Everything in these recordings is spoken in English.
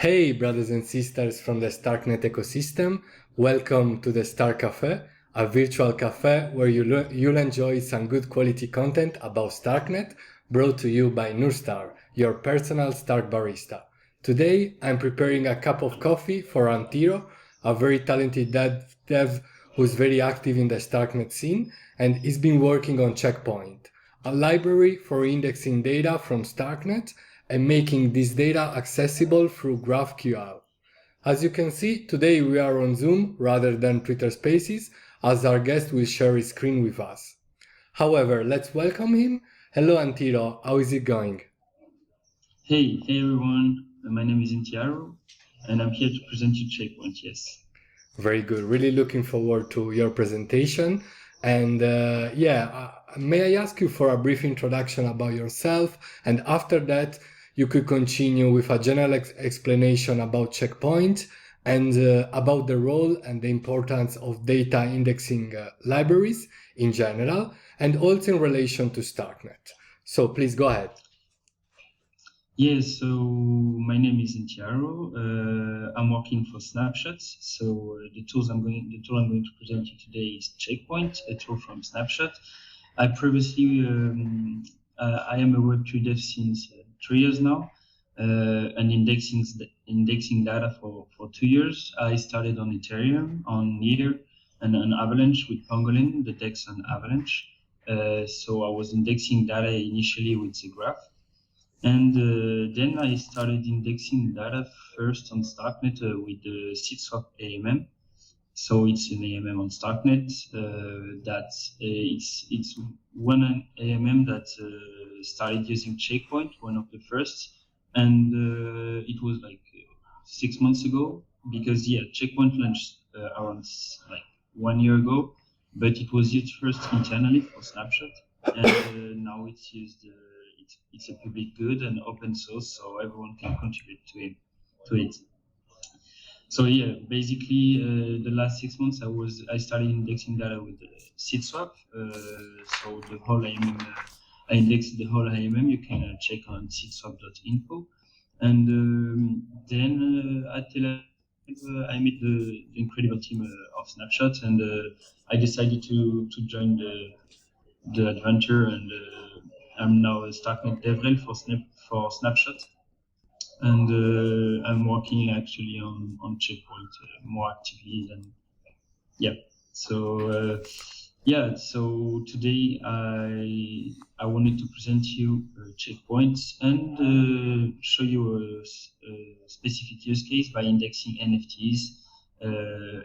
Hey, brothers and sisters from the Starknet ecosystem, welcome to the Star Cafe, a virtual cafe where you'll enjoy some good quality content about Starknet, brought to you by Nurstar, your personal Stark barista. Today, I'm preparing a cup of coffee for Antyiro, a very talented dev who's very active in the Starknet scene and is been working on Checkpoint, a library for indexing data from Starknet and making this data accessible through GraphQL. As you can see, today we are on Zoom rather than Twitter Spaces, as our guest will share his screen with us. However, let's welcome him. Hello Antyiro, how is it going? Hey everyone, my name is Antyro and I'm here to present you Checkpoint, yes. Very good, really looking forward to your presentation. And may I ask you for a brief introduction about yourself, and after that you could continue with a general explanation about Checkpoint and about the role and the importance of data indexing libraries in general, and also in relation to Starknet. So please go ahead. Yes, so my name is Antyiro. I'm working for Snapshots. So the tool I'm going to present you today is Checkpoint, a tool from Snapshot. I previously I am a Web3 dev since 3 years now, and indexing data for 2 years. I started on Ethereum, on Ether, and on Avalanche with Pangolin, the DEX on Avalanche. So I was indexing data initially with the graph. And then I started indexing data first on Starknet with the SeedSwap AMM. So it's an AMM on Starknet. It's one AMM that started using Checkpoint, one of the first, and it was like 6 months ago, because Checkpoint launched around like 1 year ago, but it was used first internally for Snapshot, and now it's used. It's a public good and open source, so everyone can contribute to it. So basically the last 6 months I started indexing data with the SeedSwap. So the whole AMM, I indexed the whole AMM. You can check on seedswap.info. And then at Tel Aviv, I met the incredible team of Snapshot, and I decided to join the adventure, and I'm now a Starknet DevRel for Snapshot, and I'm working actually on Checkpoint more actively than So today I wanted to present you Checkpoints and show you a specific use case by indexing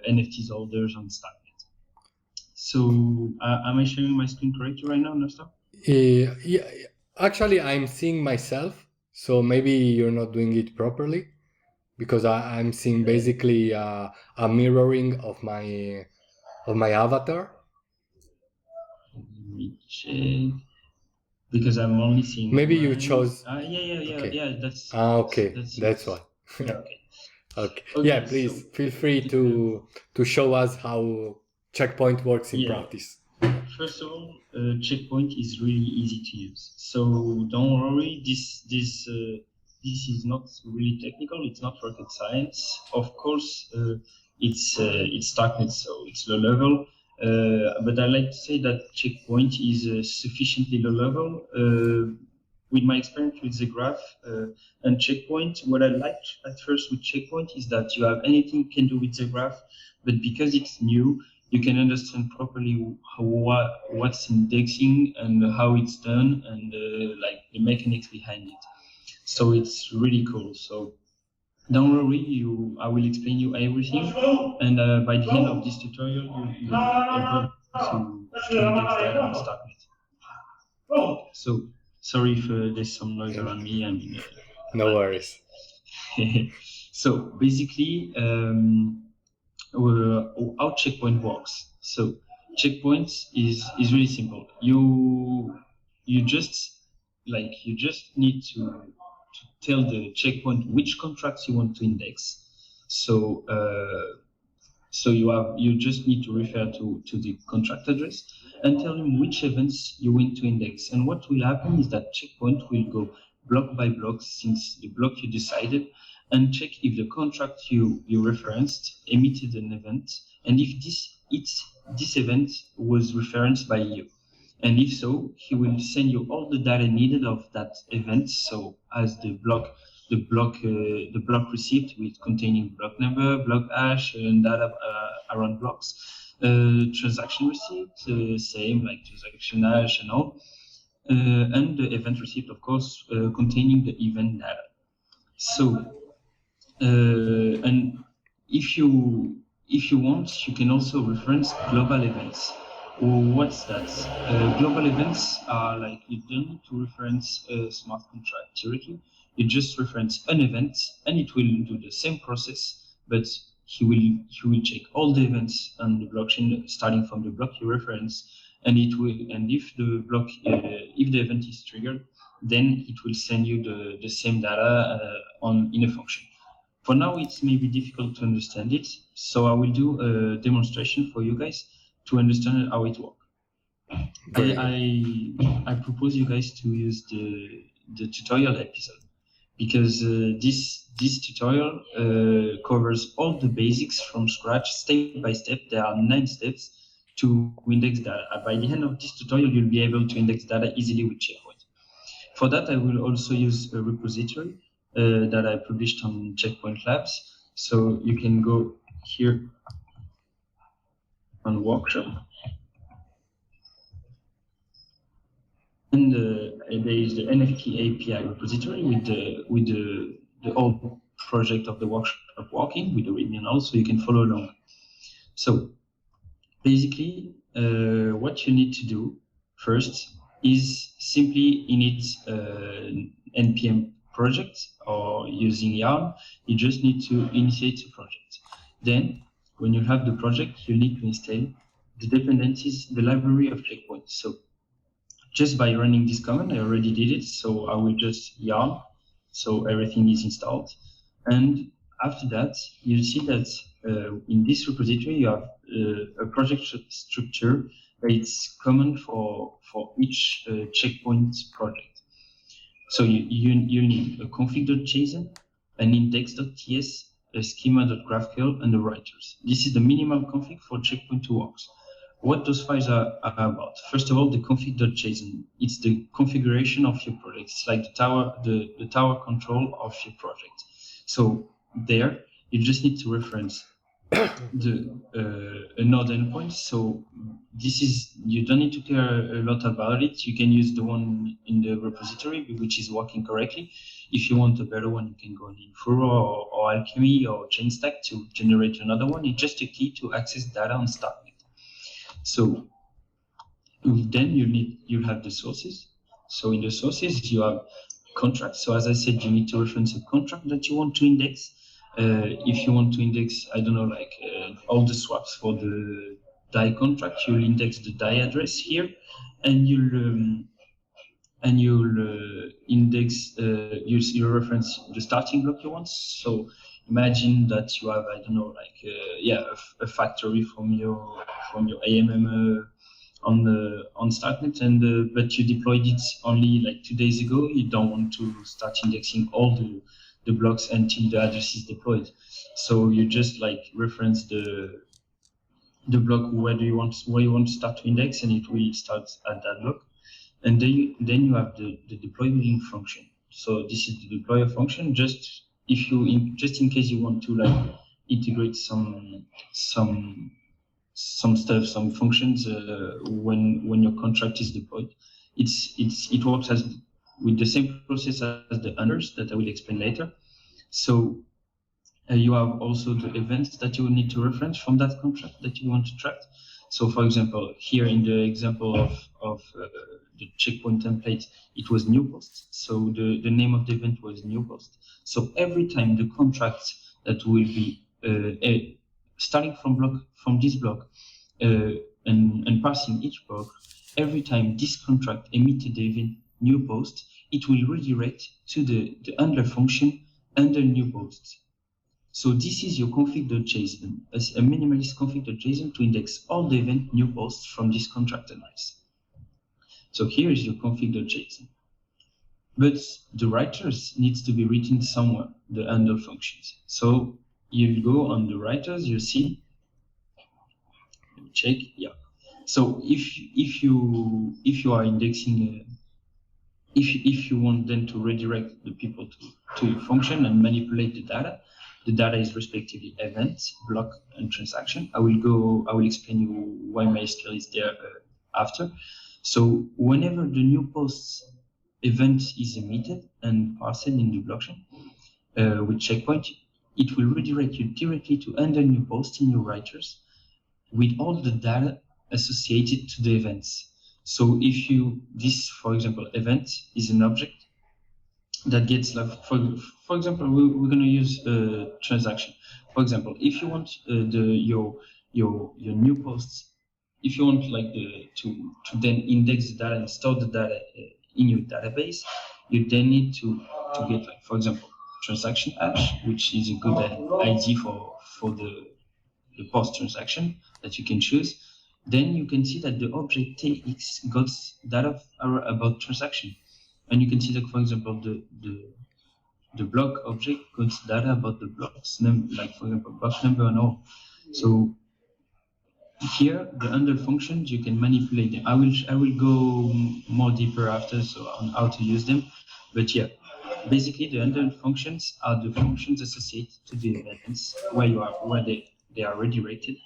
NFTs holders on Starknet. So am I sharing my screen correctly right now, Nostar? Yeah, actually, I'm seeing myself, so maybe you're not doing it properly, because I'm seeing basically a mirroring of my avatar. Let me check, because I'm only seeing. Maybe you chose. Okay. That's why. Yeah, okay. Okay. Okay, Yeah, please feel free to show us how Checkpoint works in practice. First of all, Checkpoint is really easy to use, so don't worry. This is not really technical. It's not rocket science. Of course, it's Starknet, so it's low level. But I like to say that Checkpoint is sufficiently low level. With my experience with the graph and Checkpoint, what I liked at first with Checkpoint is that you have anything you can do with the graph, but because it's new, you can understand properly what's indexing and how it's done, and like the mechanics behind it. So it's really cool. So don't worry, I will explain you everything, and by the end of this tutorial, you'll be able to index data on Starknet. So sorry if there's some noise around me. I mean, no worries. So basically, how Checkpoint works. So Checkpoint is really simple. You just need to tell the Checkpoint which contracts you want to index. So you just need to refer to the contract address and tell him which events you want to index. And what will happen is that Checkpoint will go block by block since the block you decided, and check if the contract you referenced emitted an event, and if this event was referenced by you. And if so, he will send you all the data needed of that event. So as the block receipt with containing block number, block hash, and data around blocks. Transaction receipt, same like transaction hash and all. And the event receipt, of course, containing the event data. So, and if you want, you can also reference global events. What's that? Global events are like, you don't need to reference a smart contract directly. You just reference an event, and it will do the same process, but he will check all the events on the blockchain starting from the block you reference, and if the block if the event is triggered, then it will send you the same data in a function. For now, it's maybe difficult to understand it, so I will do a demonstration for you guys to understand how it works. I propose you guys to use the tutorial episode, because this tutorial covers all the basics from scratch, step by step. There are 9 steps to index data. By the end of this tutorial, you'll be able to index data easily with Checkpoint. For that, I will also use a repository that I published on Checkpoint Labs. So you can go here on workshop, and there is the NFT API repository with the whole project of the workshop working with the README and all, so you can follow along. So basically, what you need to do first is simply init npm project, or using Yarn, you just need to initiate a project. Then, when you have the project, you need to install the dependencies, the library of Checkpoint. So just by running this command, I already did it, so I will just yarn, so everything is installed. And after that, you'll see that in this repository, you have a project structure that's common for each Checkpoint project. So you need a config.json, an index.ts, a schema.graphql, and the writers. This is the minimal config for Checkpoint to work. What those files are about? First of all, the config.json. It's the configuration of your project. It's like the tower control of your project. So there, you just need to reference a node endpoint. So this is, you don't need to care a lot about it. You can use the one in the repository, which is working correctly. If you want a better one, you can go on Antyiro or Alchemy or Chainstack to generate another one. It's just a key to access data on Starknet. So then you have the sources. So in the sources, you have contracts. So as I said, you need to reference a contract that you want to index. If you want to index, I don't know, like all the swaps for the DAI contract, you'll index the DAI address here, and you'll index, you'll reference the starting block you want. So imagine that you have, I don't know, like a factory from your AMM on Starknet, and but you deployed it only like 2 days ago. You don't want to start indexing all the blocks until the address is deployed. So you just like reference the block where you want to start to index, and it will start at that block. And then you have the deploying function. So this is the deployer function. Just in case you want to like integrate some stuff, some functions when your contract is deployed. It works with the same process as the others that I will explain later. So you have also the events that you will need to reference from that contract that you want to track. So for example, here in the example of the Checkpoint template, it was new post. So the name of the event was new post. So every time the contract that will be starting from this block and passing each block, every time this contract emitted the event new post, it will redirect to the handler function under new posts. So this is your config.json, a minimalist config.json to index all the event new posts from this contract address. So here is your config.json. but the writers needs to be written somewhere, the handle functions. So you go on the writers, you see, let me check, yeah. So if you are indexing, if you want then to redirect the people to your function and manipulate the data is respectively event, block, and transaction. I will explain you why MySQL is there after. So whenever the new posts event is emitted and parsed in the blockchain with checkpoint, it will redirect you directly to handle new post in your writers with all the data associated to the events. So if this, for example, event is an object that gets like, for example, we're going to use a transaction. For example, if you want your new posts, if you want like to then index the data and store the data in your database, you then need to get like, for example, transaction hash, which is a good ID for the post transaction that you can choose. Then you can see that the object TX got data about transaction, and you can see that, for example, the block object got data about the blocks name, like for example block number and all. So here the handle functions you can manipulate them. I will go more deeper after on how to use them, but yeah, basically the handle functions are the functions associated to the events where they are redirected,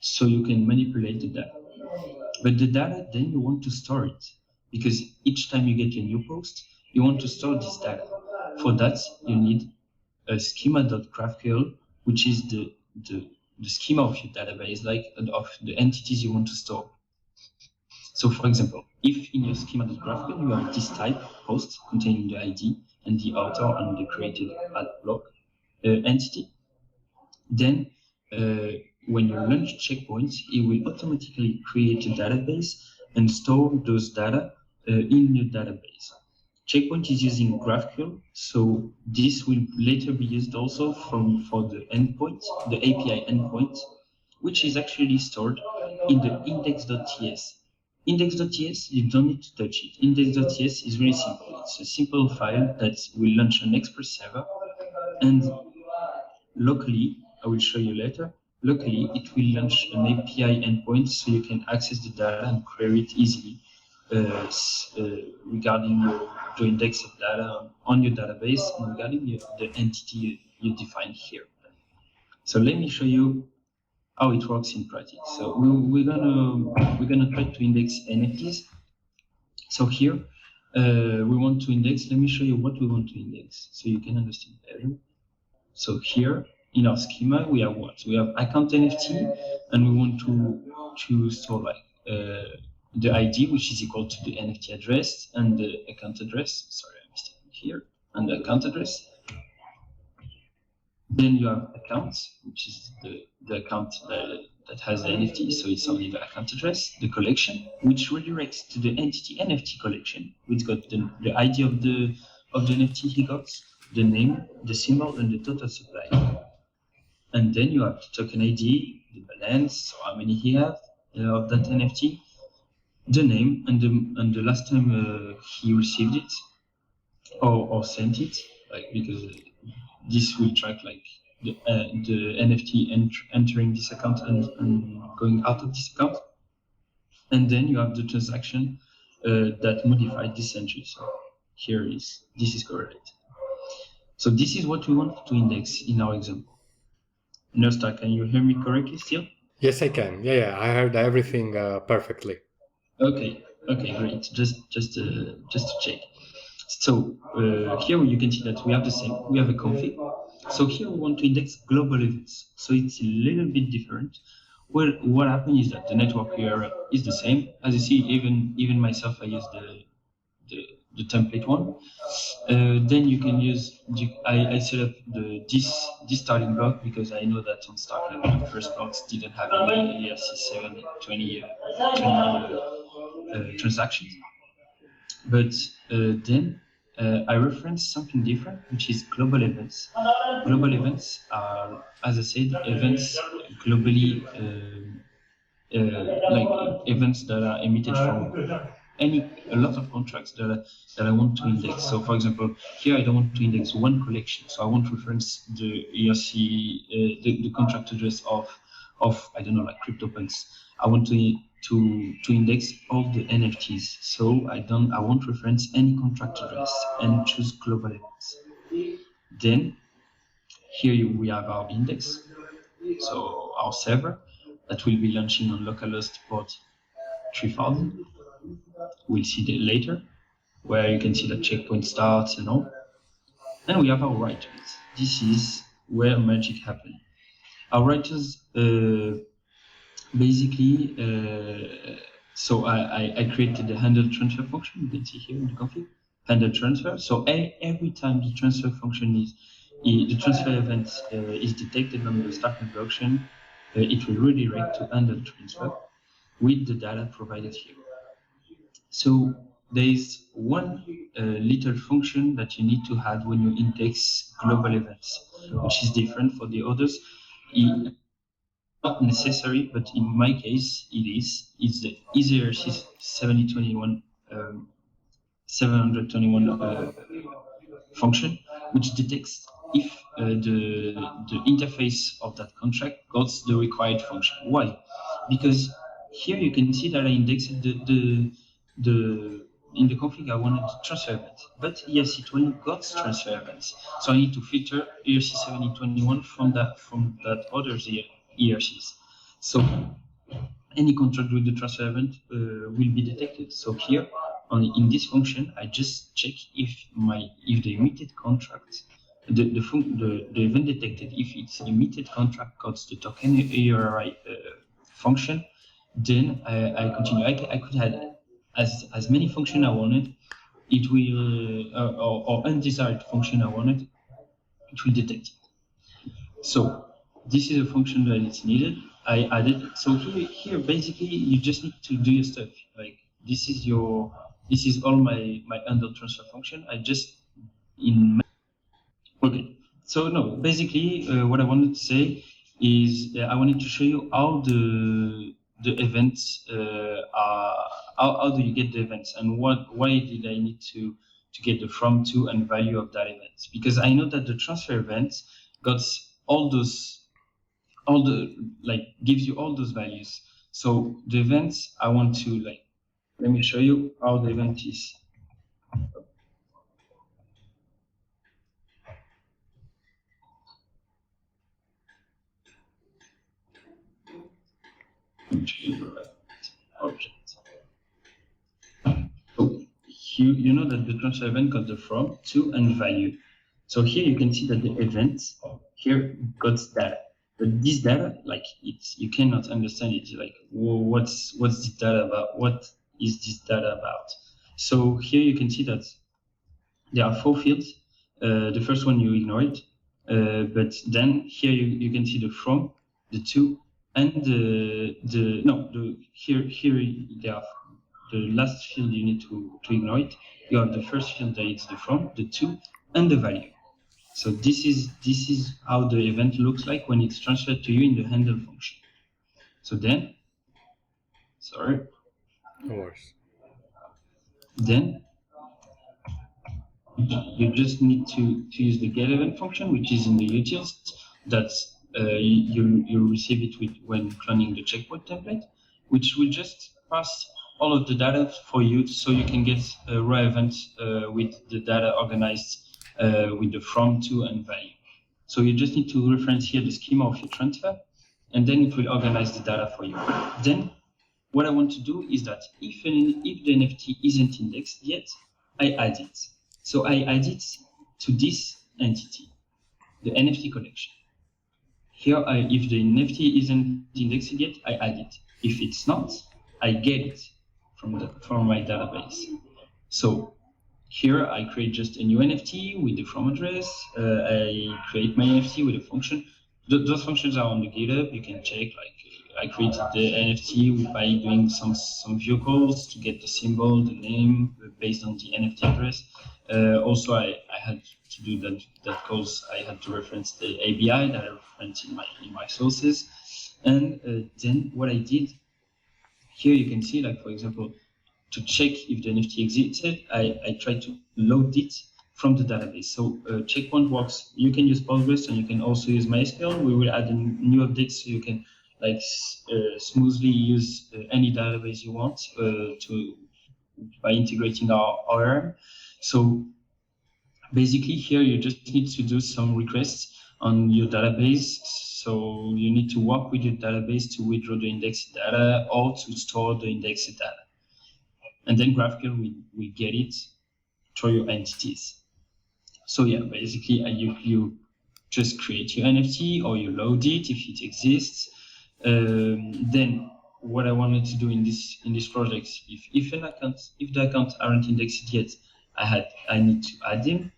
so you can manipulate the data. But the data, then you want to store it, because each time you get a new post, you want to store this data. For that, you need a schema.graphql, which is the schema of your database, like of the entities you want to store. So for example, if in your schema.graphql you have this type post containing the ID and the author and the created add block entity, then when you launch checkpoints, it will automatically create a database and store those data in your database. Checkpoint is using GraphQL, so this will later be used also for the endpoint, the API endpoint, which is actually stored in the index.ts. Index.ts, you don't need to touch it. Index.ts is really simple. It's a simple file that will launch an Express server, and locally, I will show you later, locally it will launch an API endpoint so you can access the data and query it easily regarding your index of data on your database and regarding the entity you define here. So let me show you how it works in practice. So we're gonna try to index NFTs. So here we want to index. Let me show you what we want to index so you can understand better. So here in our schema, we have what? We have account NFT, and we want to store like the ID, which is equal to the NFT address and the account address. Sorry, I missed it here, and the account address. Then you have accounts, which is the account that has the NFT, so it's only the account address, the collection, which redirects to the entity NFT collection, which got the ID of the NFT he got, the name, the symbol, and the total supply. And then you have the token ID, the balance, so how many he have of that NFT, the name, and the last time he received it or sent it, like, because this will track like the NFT entering this account and going out of this account. And then you have the transaction that modified this entry. So this is correlated. So this is what we want to index in our example. Nostar, can you hear me correctly still? Yes, I can. Yeah, I heard everything perfectly. Okay, great. Just to check. So here you can see that we have the same. We have a config. So here we want to index global events. So it's a little bit different. Well, what happened is that the network URL is the same. As you see, even myself, I use the template one. Then you can use. I set up this starting block because I know that on Starknet the first blocks didn't have any ERC7 20 transactions. But then I reference something different, which is global events. Global events are, as I said, events globally, like events that are emitted a lot of contracts that I want to index. So for example, here I don't want to index one collection, so I want to reference the ERC, the contract address of I don't know, like CryptoPunks. I want to index all the NFTs. So I won't reference any contract address and choose global events. Then here we have our index, so our server that will be launching on localhost port 3000. We'll see that later, where you can see the checkpoint starts and all. Then we have our writers. This is where magic happens. Our writers basically, so I created the handle transfer function. You can see here in the config, handle transfer. So every time the transfer function the transfer event is detected on the Starknet blockchain, it will redirect to handle transfer with the data provided here. So there is one little function that you need to have when you index global events, which is different for the others. Not necessary, but in my case, it is. It's the ERC 721 function, which detects if the interface of that contract got the required function. Why? Because here you can see that I indexed in the config I wanted the transfer event, but ERC20 got transfer events, so I need to filter ERC 7021 from that other ERCs. So any contract with the transfer event will be detected. So here in this function, I just check if the emitted contract, the event detected, if its emitted contract got the token ARI function, then I continue. I could add as many function I wanted. It will or undesired function I wanted. It will detect it. So this is a function that is needed. I added. So here basically you just need to do your stuff. Like this is all my handle transfer function. I just okay. So no, basically what I wanted to say is I wanted to show you how the events are. How do you get the events, and why did I need to get the from, to, and value of that event? Because I know that the transfer events got gives you all those values. So the events I want to let me show you how the event is. Object. So you know that the transfer event got the from, to, and value. So here you can see that the event here got data, but this data, you cannot understand it. Like, what's this data about? What is this data about? So here you can see that there are 4 fields. The first one you ignore it, but then here you can see the from, the to, and here there are the last field you need to ignore it. You have the first field that is the from, the to, and the value. So this is how the event looks like when it's transferred to you in the handle function. So then, sorry. No worries. Then you just need to use the get event function, which is in the utils. That's you receive it when cloning the checkpoint template, which will just pass all of the data for you, so you can get a raw event with the data organized with the from, to, and value. So you just need to reference here the schema of your transfer, and then it will organize the data for you. Then what I want to do is that if the NFT isn't indexed yet, I add it. So I add it to this entity, the NFT collection. Here, if the NFT isn't indexed yet, I add it. If it's not, I get it from my database. So here I create just a new NFT with the from address. I create my NFT with a function. Those functions are on the GitHub. You can check. I created the NFT by doing some view calls to get the symbol, the name based on the NFT address. Also, I had to do that calls. I had to reference the ABI that I referenced in my sources. And then what I did here, you can see, like, for example, to check if the NFT existed, I try to load it from the database. So Checkpoint works. You can use Postgres and you can also use MySQL. We will add a new update so you can like smoothly use any database you want by integrating our ORM. So basically here you just need to do some requests on your database. So you need to work with your database to withdraw the indexed data or to store the indexed data. And then GraphQL will get it through your entities. So yeah, basically you just create your NFT or you load it if it exists. Then what I wanted to do in this project, if the accounts aren't indexed yet, I need to add them,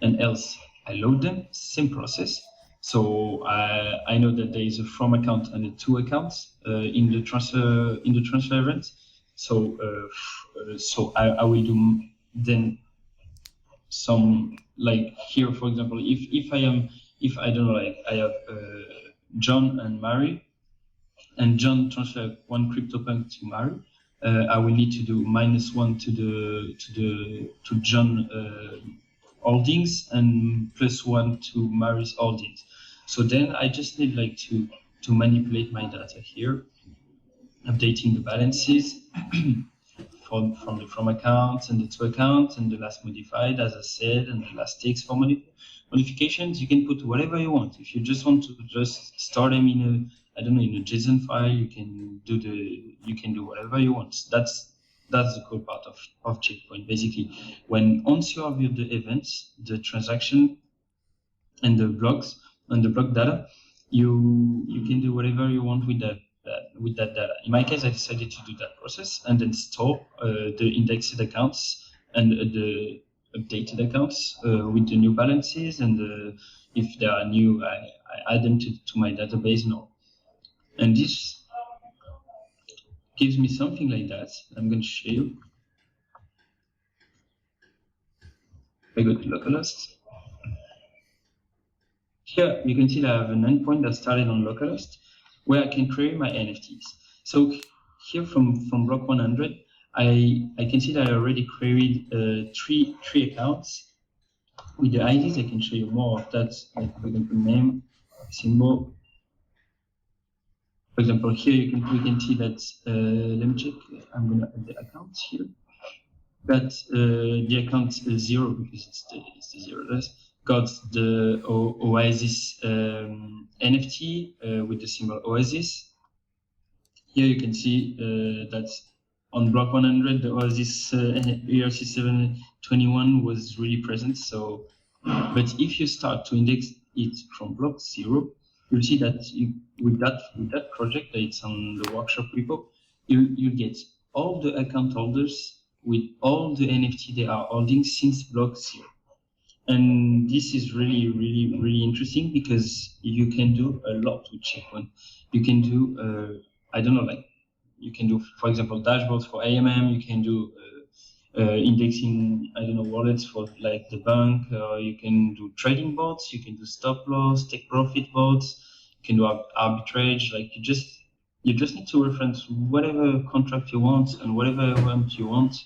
and else I load them. Same process. So I know that there is a from account and a to accounts in the transfer event. So so I will do then some, like here for example, if I don't know, like I have John and Mary, and John transfer one CryptoPunk to Mary, I will need to do -1 to John holdings and +1 to Mary's holdings. So then I just need like to manipulate my data here, updating the balances from the from account and the to account and the last modified, as I said, and the last takes for modifications. You can put whatever you want. If you just want to just store them in a, I don't know, in a JSON file, you can do whatever you want. That's the cool part of Checkpoint. Basically, once you have the events, the transaction, and the blocks and the block data, you can do whatever you want with that data. In my case, I decided to do that process and then store the indexed accounts and the updated accounts with the new balances, and if there are new, I add them to my database now. And this gives me something like that. I'm going to show you. I go to localhost. Here you can see that I have an endpoint that started on localhost, where I can query my NFTs. So here from block 100, I can see that I already queried three accounts with the IDs. I can show you more of that, like for example, name, symbol. For example, here we can see that, let me check, I'm gonna add the account here. That the account 0, because it's the 0 got the Oasis NFT with the symbol Oasis. Here you can see that on block 100, the Oasis ERC721 was really present. So, but if you start to index it from block 0, you'll see that with that project that it's on the workshop repo, you get all the account holders with all the NFT they are holding since block 0. And this is really, really, really interesting because you can do a lot with Checkpoint. You can do, I don't know, like you can do, for example, dashboards for AMM. You can do indexing, I don't know, wallets for like the bank. You can do trading bots. You can do stop loss, take profit bots. You can do arbitrage. Like you just need to reference whatever contract you want and whatever event you want,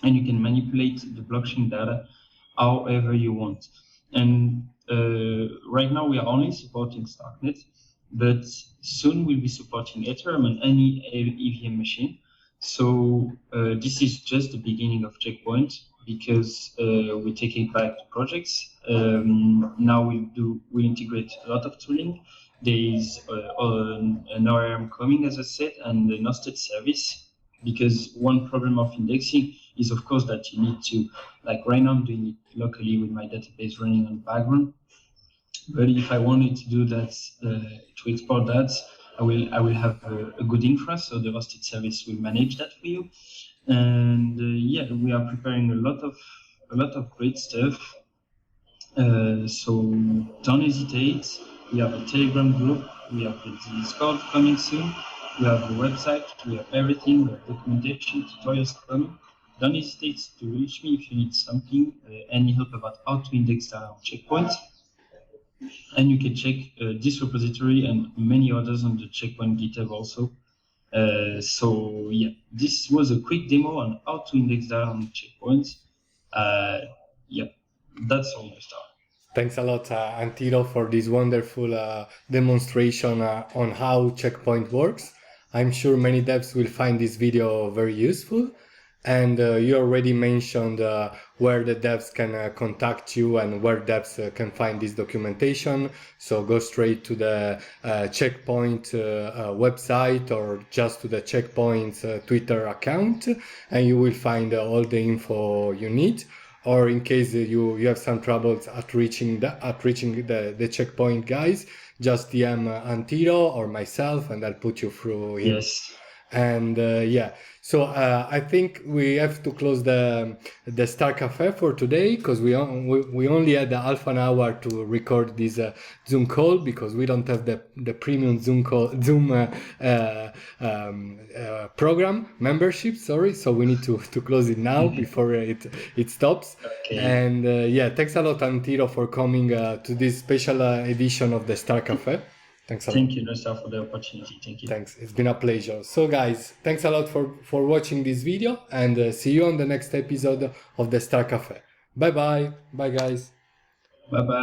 and you can manipulate the blockchain data however you want. And right now we are only supporting Starknet, but soon we'll be supporting Ethereum and any EVM machine. So this is just the beginning of Checkpoint, because we're taking back the projects. Now we integrate a lot of tooling. There is an ORM coming, as I said, and an hosted service. Because one problem of indexing is, of course, that you need to, like right now I'm doing it locally with my database running on the background. But if I wanted to do that, to export that, I will have a good infra, so the hosted service will manage that for you. And yeah, we are preparing a lot of great stuff. So don't hesitate. We have a Telegram group. We have the Discord coming soon. We have the website, we have everything, we have documentation, tutorials coming. Don't hesitate to reach me if you need something, any help about how to index data on Checkpoint. And you can check this repository and many others on the Checkpoint GitHub also. So yeah, this was a quick demo on how to index down checkpoints. Yeah, that's all my stuff. Thanks a lot, Antyro, for this wonderful demonstration on how checkpoint works. I'm sure many devs will find this video very useful. And you already mentioned where the devs can contact you and where devs can find this documentation. So go straight to the Checkpoint website or just to the Checkpoint's Twitter account, and you will find all the info you need. Or in case you have some troubles at reaching the checkpoint guys, just DM Antyro or myself, and I'll put you through him. Yes. And yeah, so I think we have to close the Star Cafe for today because we only had half an hour to record this Zoom call because we don't have the premium Zoom program membership. Sorry, so we need to close it now before it stops. Okay. And yeah, thanks a lot, Antyro, for coming to this special edition of the Star Cafe. Thanks a lot. Thank you, Nosa, for the opportunity. Thank you. Thanks. It's been a pleasure. So guys, thanks a lot for watching this video, and see you on the next episode of the Star Cafe. Bye bye. Bye guys. Bye bye.